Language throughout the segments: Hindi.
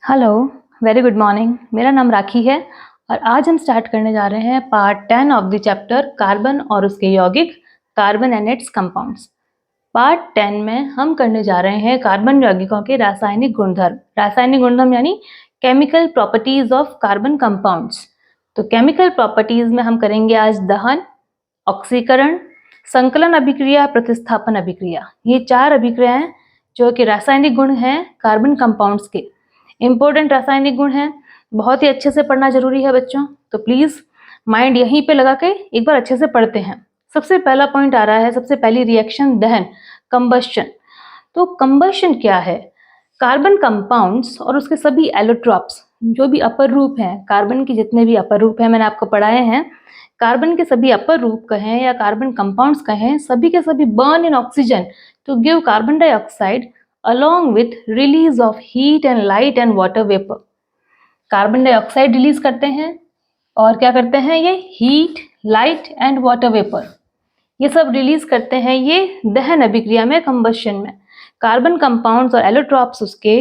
Hello, very good morning. मेरा नाम राखी है और आज हम स्टार्ट करने जा रहे हैं part 10 of the chapter carbon और उसके यौगिक, carbon and its compounds. Part 10 में हम करने जा रहे हैं कार्बन यौगिकों के रासायनिक गुणधर्म। रासायनिक गुणधर्म यानी chemical properties of carbon compounds. तो केमिकल प्रॉपर्टीज में हम करेंगे आज दहन, ऑक्सीकरण, संकलन अभिक्रिया, प्रतिस्थापन अभिक्रिया। ये 4 अभिक्रियाएं जो कि रासायनिक गुण हैं कार्बन कंपाउंड्स के। इंपॉर्टेंट रासायनिक गुण हैं, बहुत ही अच्छे से पढ़ना जरूरी है बच्चों। तो प्लीज माइंड यहीं पे लगा के एक बार अच्छे से पढ़ते हैं। सबसे पहला पॉइंट आ रहा है, सबसे पहली रिएक्शन दहन, कंबशन। तो कंबशन क्या है? कार्बन कंपाउंड्स और उसके सभी एलोट्रॉप्स जो भी अपर रूप हैं, कार्बन के जितने भी अपर रूप हैं मैंने आपको पढ़ाए हैं, कार्बन के सभी अपर रूप कहें या कार्बन कंपाउंड्स कहें, सभी के सभी burn in oxygen to give carbon dioxide along with release of heat and light and water vapor। Carbon dioxide release करते हैं और क्या करते हैं? ये heat, light and water vapour ये सब रिलीज करते हैं ये दहन अभिक्रिया में, कंबशन में। कार्बन कंपाउंड्स और एलोट्रॉप्स उसके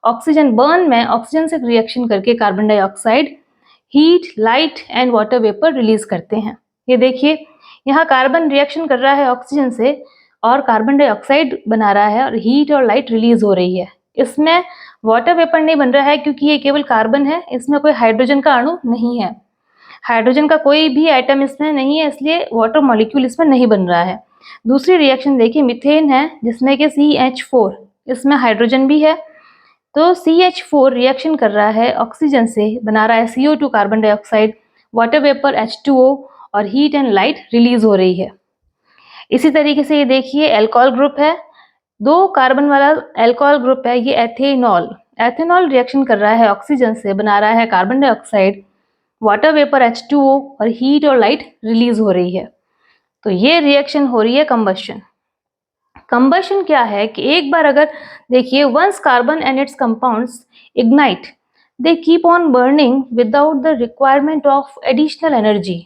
ऑक्सीजन बर्न में ऑक्सीजन से रिएक्शन करके carbon dioxide, heat, light and water vapour release करते हैं। ये देखिए, यहाँ कार्बन रिएक्शन कर रहा है ऑक्सीजन से और कार्बन डाइऑक्साइड बना रहा है और हीट और लाइट रिलीज हो रही है। इसमें वाटर वेपर नहीं बन रहा है क्योंकि ये केवल कार्बन है, इसमें कोई हाइड्रोजन का अणु नहीं है। हाइड्रोजन का कोई भी एटम इसमें नहीं है, इसलिए वाटर मॉलिक्यूल इसमें नहीं बन रहा है। दूसरी रिएक्शन देखिए, मीथेन है जिसमें कि CH4, इसमें हाइड्रोजन भी है। तो CH4 रिएक्शन कर रहा है ऑक्सीजन से, बना रहा है CO2 carbon dioxide, water vapour H2O और हीट एंड लाइट रिलीज हो रही है। इसी तरीके से ये देखिए, अल्कोहल ग्रुप है, 2 कार्बन वाला अल्कोहल ग्रुप है, ये एथेनॉल। एथेनॉल रिएक्शन कर रहा है ऑक्सीजन से, बना रहा है carbon dioxide, water vapour H2O और हीट और लाइट रिलीज हो रही है। तो ये रिएक्शन हो रही है कंबशन। कंबशन क्या है कि एक बार अगर देखिए, once carbon and its compounds ignite they keep on burning without the requirement of additional energy.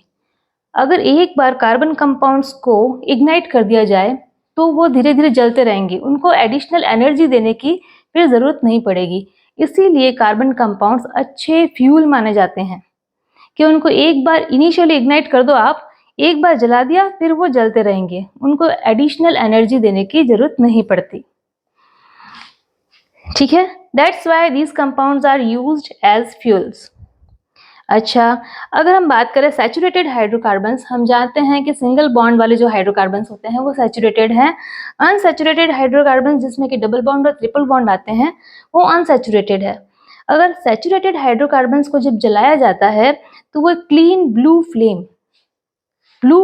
अगर एक बार कार्बन कंपाउंड्स को इग्नाइट कर दिया जाए तो वो धीरे धीरे जलते रहेंगे, उनको एडिशनल एनर्जी देने की फिर जरूरत नहीं पड़ेगी। इसीलिए कार्बन कंपाउंड्स अच्छे फ्यूल माने जाते हैं कि उनको एक बार इनिशियली इग्नाइट कर दो आप, एक बार जला दिया फिर वो जलते रहेंगे, उनको एडिशनल एनर्जी देने की जरूरत नहीं पड़ती। ठीक है, that's why these compounds are used as fuels. अच्छा, अगर हम बात करें सैचुरेटेड हाइड्रोकार्बन्स, हम जानते हैं कि सिंगल बॉन्ड वाले जो हाइड्रोकार्बन्स होते हैं वो सैचुरेटेड हैं। अनसैचुरेटेड हाइड्रोकार्बन्स जिसमें कि डबल बॉन्ड और ट्रिपल बॉन्ड आते हैं वो अनसैचुरेटेड है। अगर सैचुरेटेड हाइड्रोकार्बन्स को जब जलाया जाता है तो वो क्लीन ब्लू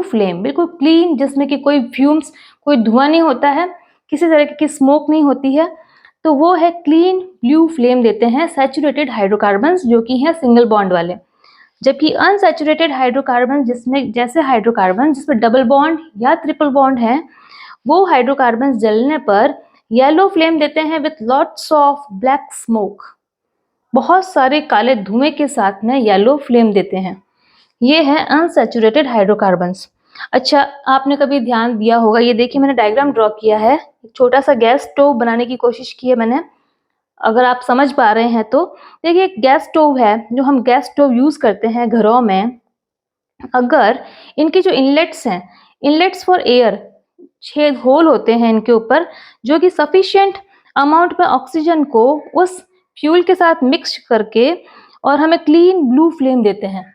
फ्लेम बिल्कुल क्लीन, जिसमें कि कोई फ्यूम्स, कोई धुआं नहीं होता है, किसी तरह की स्मोक नहीं होती है, तो वो है क्लीन ब्लू फ्लेम देते हैं सैचुरेटेड हाइड्रोकार्बन्स जो कि हैं सिंगल बॉन्ड वाले। जबकि अनसैचुरेटेड हाइड्रोकार्बन जिसमें जैसे हाइड्रोकार्बन जिसमें डबल बॉन्ड या ट्रिपल बॉन्ड है, वो हाइड्रोकार्बन जलने पर येलो फ्लेम देते हैं with lots of black smoke. बहुत सारे काले धुएं के साथ में येलो फ्लेम देते हैं। ये है अनसैचुरेटेड हाइड्रोकार्बन्स। अच्छा, आपने कभी ध्यान दिया होगा, ये देखिए मैंने डायग्राम ड्रॉ किया है, छोटा सा गैस स्टोव बनाने की कोशिश की है मैंने, अगर आप समझ पा रहे हैं तो। देखिए, एक गैस स्टोव है, जो हम गैस स्टोव यूज करते हैं घरों में, अगर इनके जो इनलेट्स हैं, इनलेट्स फॉर एयर, छेद होल होते हैं इनके ऊपर, जो कि सफिशिएंट अमाउंट में ऑक्सीजन को उस फ्यूल के साथ मिक्स करके और हमें क्लीन ब्लू फ्लेम देते हैं।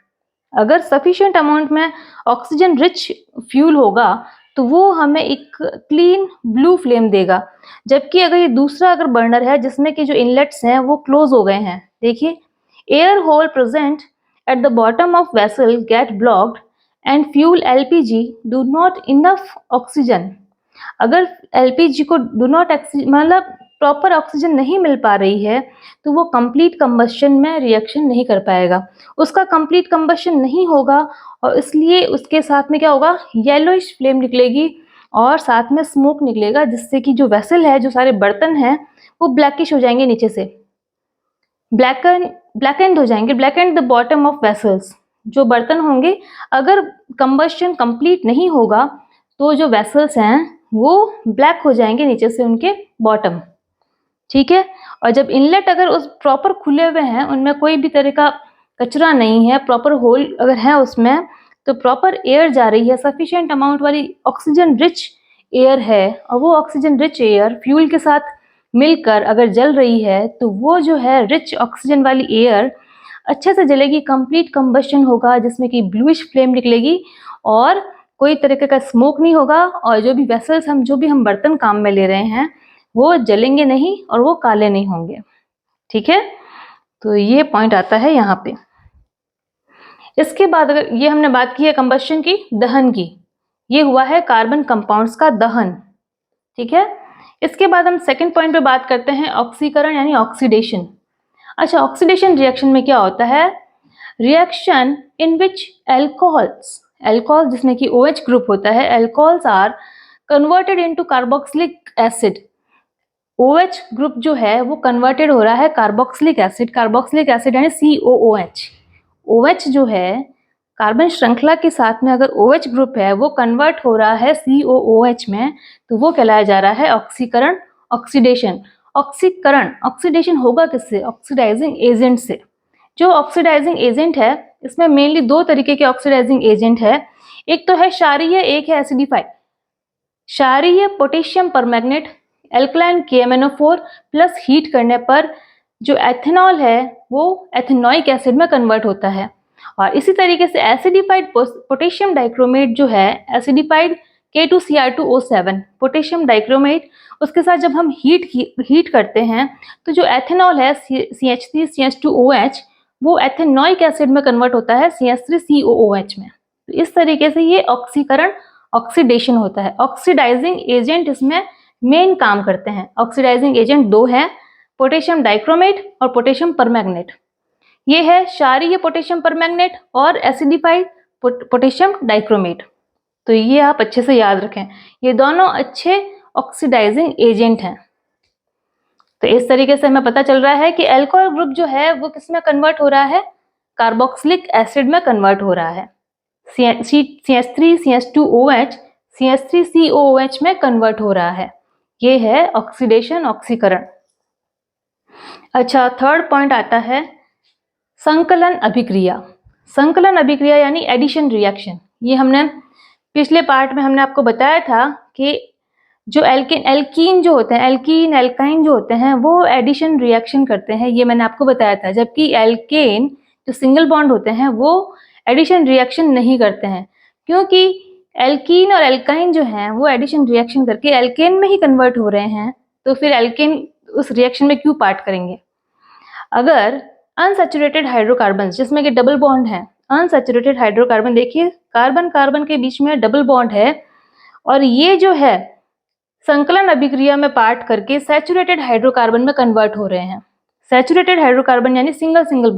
अगर सफिशिएंट अमाउंट में ऑक्सीजन रिच फ्यूल होगा तो वो हमें एक क्लीन ब्लू फ्लेम देगा। जबकि अगर ये दूसरा अगर बर्नर है जिसमें कि जो इनलेट्स हैं वो क्लोज हो गए हैं, देखिए, air hole present at the bottom of vessel get blocked and fuel LPG do not enough oxygen. अगर LPG को डू नॉट मतलब प्रॉपर ऑक्सीजन नहीं मिल पा रही है तो वो कंप्लीट कंबशन में रिएक्शन नहीं कर पाएगा, उसका कंप्लीट कंबशन नहीं होगा और इसलिए उसके साथ में क्या होगा, येलोइश फ्लेम निकलेगी और साथ में स्मोक निकलेगा, जिससे कि जो वेसल है, जो सारे बर्तन हैं, वो ब्लैकिश हो जाएंगे, नीचे से ब्लैकेंड हो जाएंगे, blanket the bottom of vessels. जो बर्तन होंगे, अगर कंबशन कंप्लीट नहीं होगा तो जो वेसल्स हैं वो ब्लैक हो जाएंगे नीचे से, उनके बॉटम। ठीक है। और जब इनलेट अगर उस प्रॉपर खुले हुए हैं, उनमें कोई भी तरह का कचरा नहीं है, प्रॉपर होल अगर है उसमें, तो प्रॉपर एयर जा रही है, सफिशिएंट अमाउंट वाली ऑक्सीजन रिच एयर है, और वो ऑक्सीजन रिच एयर फ्यूल के साथ मिलकर अगर जल रही है, तो वो जो है रिच ऑक्सीजन वाली एयर अच्छे से जलेगी, कंप्लीट कंबशन होगा, जिसमें कि ब्लूइश फ्लेम निकलेगी और कोई तरीके का स्मोक नहीं होगा, और जो भी वेसल्स जो भी हम बर्तन काम में ले रहे हैं वो जलेंगे नहीं और वो काले नहीं होंगे। ठीक है, तो ये पॉइंट आता है यहाँ पे। इसके बाद अगर ये हमने बात की है कंबस्शन की, दहन की, ये हुआ है कार्बन कंपाउंड्स का दहन। ठीक है, इसके बाद हम सेकंड पॉइंट पे बात करते हैं ऑक्सीकरण यानी ऑक्सीडेशन। अच्छा, ऑक्सीडेशन रिएक्शन में क्या होता है? Reaction in which alcohols, alcohol जिसमें कि OH ग्रुप होता है, alcohols are converted into carboxylic acid. OH group जो है वो कन्वर्टेड हो रहा है कार्बोक्सिलिक एसिड, कार्बोक्सिलिक एसिड यानी COOH। OH जो है कार्बन श्रृंखला के साथ में अगर OH ग्रुप है वो कन्वर्ट हो रहा है COOH में, तो वो कहलाया जा रहा है ऑक्सीकरण, ऑक्सीडेशन। ऑक्सीकरण, ऑक्सीडेशन होगा किससे? ऑक्सीडाइजिंग एजेंट से। जो ऑक्सीडाइजिंग एजेंट है इसमें मेनली दो तरीके के ऑक्सीडाइजिंग एजेंट है, एक तो है क्षारीय, एक है एसिडिफाइड। क्षारीय potassium permanganate alkaline KMnO4 plus heat करने पर जो एथेनॉल है वो एथेनोइक एसिड में कन्वर्ट होता है। और इसी तरीके से एसिडिफाइड पोटेशियम डाइक्रोमेट जो है, एसिडिफाइड K2Cr2O7 पोटेशियम डाइक्रोमेट, उसके साथ जब हम हीट करते हैं तो जो एथेनॉल है CH3CH2OH वो एथेनोइक एसिड में कन्वर्ट होता है CH3COOH में। तो इस तरीके से ये ऑक्सीकरण, ऑक्सीडेशन होता है। ऑक्सीडाइजिंग एजेंट इसमें मेन काम करते हैं। ऑक्सीडाइजिंग एजेंट दो है, पोटेशियम डाइक्रोमेट और पोटेशियम परमैंगनेट। ये है क्षारीय पोटेशियम परमैंगनेट और एसिडिफाइड पोटेशियम डाइक्रोमेट। तो ये आप अच्छे से याद रखें, ये दोनों अच्छे ऑक्सीडाइजिंग एजेंट हैं। तो इस तरीके से हमें पता चल रहा है कि अल्कोहल ग्रुप जो है वो किस में कन्वर्ट हो रहा है? कार्बोक्सिलिक एसिड में कन्वर्ट हो रहा है। CH3 CH2OH CH3COOH में कन्वर्ट हो रहा है। ये है ऑक्सीडेशन, ऑक्सीकरण। अच्छा, थर्ड पॉइंट आता है संकलन अभिक्रिया। संकलन अभिक्रिया यानी एडिशन रिएक्शन। ये हमने पिछले पार्ट में हमने आपको बताया था कि जो एल्कीन जो होते हैं, एल्कीन एल्काइन जो होते हैं वो एडिशन रिएक्शन करते हैं, ये मैंने आपको बताया था। जबकि एल्केन जो सिंगल बॉन्ड होते हैं वो एडिशन रिएक्शन नहीं करते हैं, क्योंकि एल्कीन और एल्काइन जो हैं वो एडिशन रिएक्शन करके एल्केन में ही कन्वर्ट हो रहे हैं, तो फिर एल्केन उस रिएक्शन में क्यों पार्ट करेंगे? अगर अनसैचुरेटेड हाइड्रोकार्बन जिसमें कि डबल बॉन्ड है, अनसैचुरेटेड हाइड्रोकार्बन, देखिए कार्बन कार्बन के बीच में डबल बॉन्ड है और ये जो है संकलन अभिक्रिया में पार्ट करके सैचुरेटेड हाइड्रोकार्बन में कन्वर्ट हो रहे हैं। सैचुरेटेड हाइड्रोकार्बन यानी सिंगल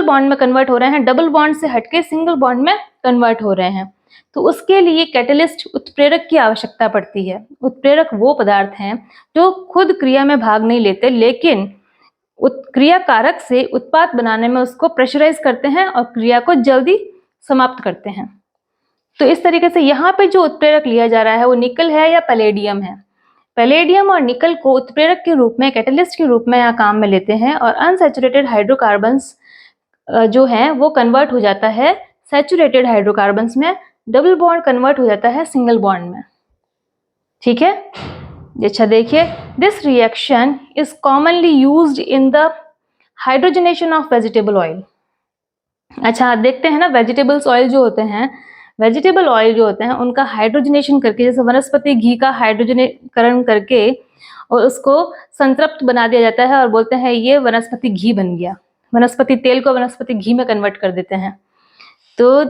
बॉन्ड में कन्वर्ट हो रहे हैं, डबल बॉन्ड से हटके सिंगल बॉन्ड में कन्वर्ट हो रहे हैं। तो उसके लिए कैटलिस्ट, उत्प्रेरक की आवश्यकता पड़ती है। उत्प्रेरक वो पदार्थ हैं जो खुद क्रिया में भाग नहीं लेते, लेकिन क्रिया कारक से उत्पाद बनाने में उसको प्रेशराइज करते हैं और क्रिया को जल्दी समाप्त करते हैं। तो इस तरीके से यहाँ पे जो उत्प्रेरक लिया जा रहा है वो निकल है या पैलेडियम है। पैलेडियम और निकल को उत्प्रेरक के रूप में, कैटलिस्ट के रूप में यहाँ काम में लेते हैं, और अनसैचुरेटेड हाइड्रोकार्बन्स जो हैं वो कन्वर्ट हो जाता है सैचुरेटेड हाइड्रोकार्बन्स में, डबल बॉन्ड कन्वर्ट हो जाता है सिंगल बॉन्ड में। ठीक है, अच्छा देखिए, this reaction is commonly used in the hydrogenation of vegetable oil. अच्छा, देखते हैं ना, वेजिटेबल्स ऑयल जो होते हैं, वेजिटेबल ऑयल जो होते हैं उनका हाइड्रोजनेशन करके, जैसे वनस्पति घी का हाइड्रोजनीकरण करके और उसको संतृप्त बना दिया जाता है और बोलते हैं ये वनस्पति घी बन गया। वनस्पति तेल को वनस्पति घी में कन्वर्ट कर देते हैं। तो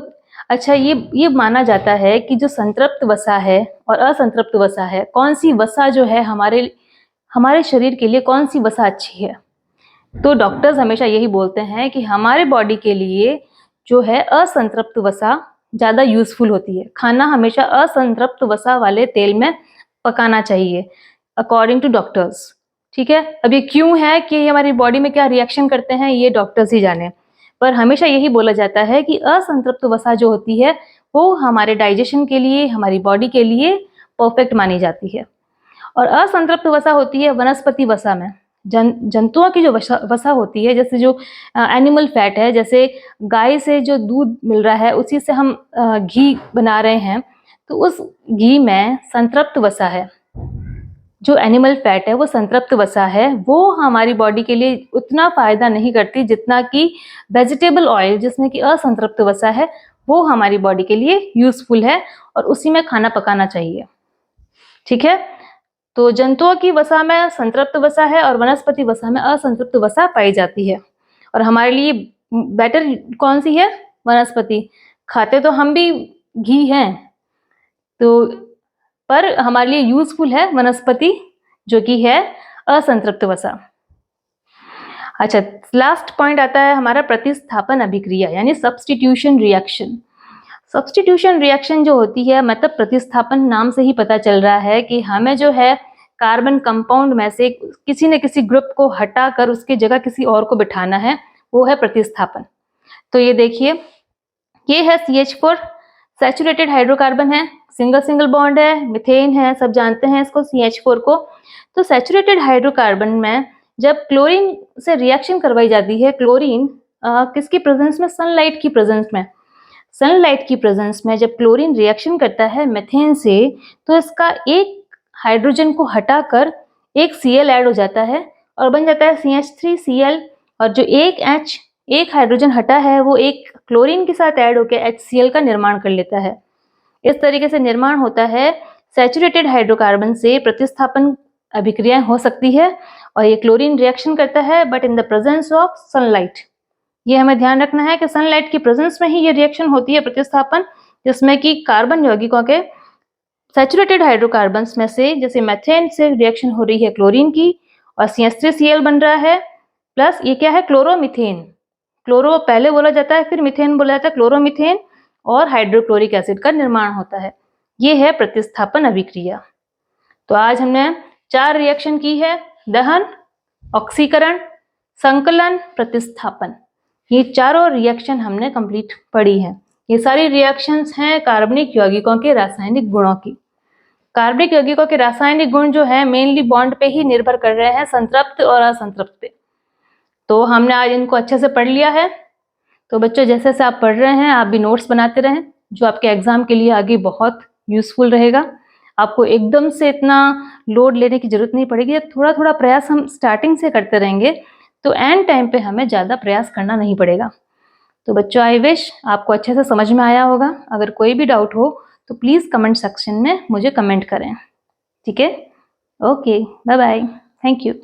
अच्छा, ये माना जाता है कि जो संतृप्त वसा है और असंतृप्त वसा है, कौन सी वसा जो है हमारे शरीर के लिए कौन सी वसा अच्छी है? तो डॉक्टर्स हमेशा यही बोलते हैं कि हमारे बॉडी के लिए जो है असंतृप्त वसा ज़्यादा यूजफुल होती है। खाना हमेशा असंतृप्त वसा वाले तेल में पकाना चाहिए अकॉर्डिंग टू डॉक्टर्स। ठीक है, अब ये क्यों है कि ये हमारी बॉडी में क्या रिएक्शन करते हैं ये डॉक्टर्स ही जाने, पर हमेशा यही बोला जाता है कि असंतृप्त वसा जो होती है वो हमारे डाइजेशन के लिए, हमारी बॉडी के लिए परफेक्ट मानी जाती है। और असंतृप्त वसा होती है वनस्पति वसा में। जंतुओं की जो वसा होती है, जैसे जो एनिमल फैट है, जैसे गाय से जो दूध मिल रहा है उसी से हम घी बना रहे हैं, तो उस घी में संतृप्त वसा है। जो एनिमल फैट है वो संतृप्त वसा है, वो हमारी बॉडी के लिए उतना फायदा नहीं करती जितना कि वेजिटेबल ऑयल जिसमें कि असंतृप्त वसा है वो हमारी बॉडी के लिए यूजफुल है और उसी में खाना पकाना चाहिए। ठीक है, तो जंतुओं की वसा में संतृप्त वसा है और वनस्पति वसा में असंतृप्त वसा पाई जाती है। और हमारे लिए बेटर कौन सी है? वनस्पति। खाते तो हम भी घी हैं, तो पर हमारे लिए यूजफुल है वनस्पति जो कि है असंतृप्त वसा। अच्छा, लास्ट पॉइंट आता है हमारा प्रतिस्थापन अभिक्रिया यानी सब्स्टिट्यूशन रिएक्शन। सब्स्टिट्यूशन रिएक्शन जो होती है, मतलब प्रतिस्थापन नाम से ही पता चल रहा है कि हमें जो है कार्बन कंपाउंड में से किसी न किसी ग्रुप को हटाकर उसकी जगह किसी और को बिठाना है, वो है प्रतिस्थापन। तो ये देखिए, ये है CH4 सैचुरेटेड हाइड्रोकार्बन है, सिंगल सिंगल बॉन्ड है, मिथेन है, सब जानते हैं इसको CH4 को। तो सैचुरेटेड हाइड्रोकार्बन में जब क्लोरीन से रिएक्शन करवाई जाती है, क्लोरीन किसकी प्रेजेंस में? सनलाइट की प्रेजेंस में। सनलाइट की प्रेजेंस में जब क्लोरीन रिएक्शन करता है मीथेन से, तो इसका एक हाइड्रोजन को हटाकर एक Cl ऐड हो जाता है और बन जाता है CH3Cl, और जो एक हाइड्रोजन हटा है वो एक क्लोरीन के साथ ऐड होकर HCl का निर्माण कर लेता है। इस तरीके से निर्माण होता है सैचुरेटेड हाइड्रोकार्बन से प्रतिस्थापन अभिक्रियाएं हो सकती है और ये क्लोरीन रिएक्शन करता है but in the presence of sunlight. ये हमें ध्यान रखना है कि सनलाइट की प्रेजेंस में ही ये रिएक्शन होती है प्रतिस्थापन, जिसमें कि कार्बन यौगिकों के सैचुरेटेड हाइड्रोकार्बन्स में से जैसे मेथेन से रिएक्शन हो रही है क्लोरीन की और CH3Cl बन रहा है, प्लस ये क्या है? क्लोरोमीथेन। क्लोरो पहले बोला जाता है, फिर मिथेन बोला जाता है, क्लोरोमीथेन और हाइड्रोक्लोरिक एसिड का निर्माण होता है। ये है प्रतिस्थापन अभिक्रिया। तो आज हमने 4 रिएक्शन की है: दहन, ऑक्सीकरण, संकलन, प्रतिस्थापन। ये चारों रिएक्शन हमने कंप्लीट पढ़ी है। ये सारी रिएक्शंस हैं कार्बनिक यौगिकों के रासायनिक गुणों की। कार्बनिक यौगिकों के रासायनिक गुण जो है मेनली बॉन्ड पे ही निर्भर कर रहे हैं, संतृप्त और असंतृप्त पे। तो हमने आज इनको अच्छे से पढ़ लिया है। तो बच्चों, जैसे जैसे आप पढ़ रहे हैं आप भी नोट्स बनाते रहें, जो आपके एग्जाम के लिए आगे बहुत यूजफुल रहेगा। आपको एकदम से इतना लोड लेने की जरूरत नहीं पड़ेगी, थोड़ा थोड़ा प्रयास हम स्टार्टिंग से करते रहेंगे तो एंड टाइम पे हमें ज़्यादा प्रयास करना नहीं पड़ेगा। तो बच्चों, आई विश आपको अच्छे से समझ में आया होगा। अगर कोई भी डाउट हो तो प्लीज़ कमेंट सेक्शन में मुझे कमेंट करें। ठीक है, okay, bye bye, thank you.